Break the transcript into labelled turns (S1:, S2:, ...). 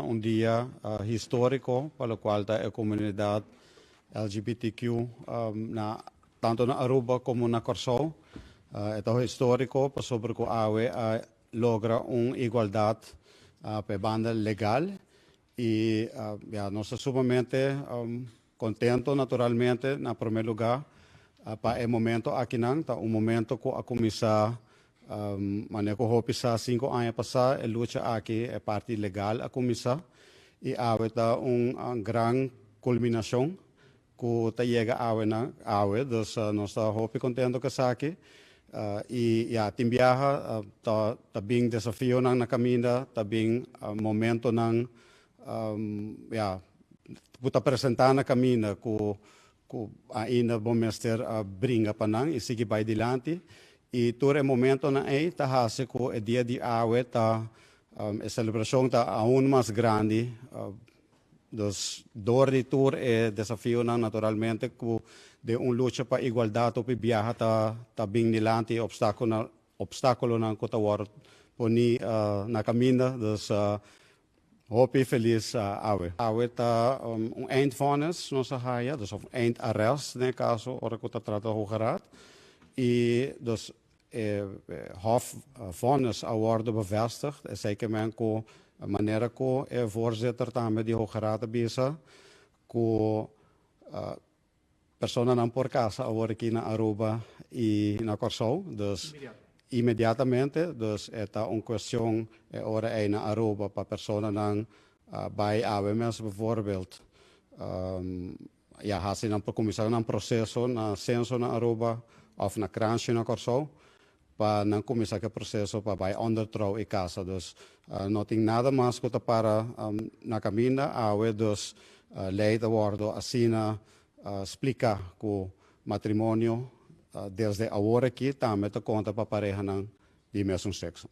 S1: Un día histórico para lo cual la comunidad LGBTQ tanto na Aruba como na Corsou. Ito histórico para sobre que AWE logra una igualdad para banda legal y nos sumamente contento naturalmente en primer lugar para el momento aquí un momento que a comenzar manejo hopi sa 5 anos passar a luta aqui é parte legal a começar e há uma grande culminação que tá chega a dus nós está hopi contento que sa aqui e tim viaja tá bem desafio na caminho tá bem momento nang puta apresentar na caminho que ainda vamos ter brinca para nang e seguir para adiante. E todo o momento na tá hase ko o dia de AWE tá a celebração tá aún mais grande dos dor de tour e desafio na naturalmente ko de luta para igualdade o viaja tá bem dilante obstáculo na kotawar poni na caminho dos hopi feliz AWE. AWE tá eindvonnis nossa raia, dus eindarrest ne caso ora ko tá trata hoogeraad. E dus hoofdvonnis worden bevestigd. En zeker men ko maneira ko voorzitter também de Hoge Raad bezig ko persona não por casa agora aqui na Aruba e na Corsou. Dus imediatamente, dus esta uma questão ora é na Aruba para persona não bij AWMS bijvoorbeeld. Hasi não começar um processo na censo na Aruba of na kransje na Corsou para não começar o processo para vai ondertrouw e casa. Dus não tem nada mais que para na caminho AWE dus leida worden assim explica que o matrimônio desde agora aqui também te conta para pareja de mesmo sexo.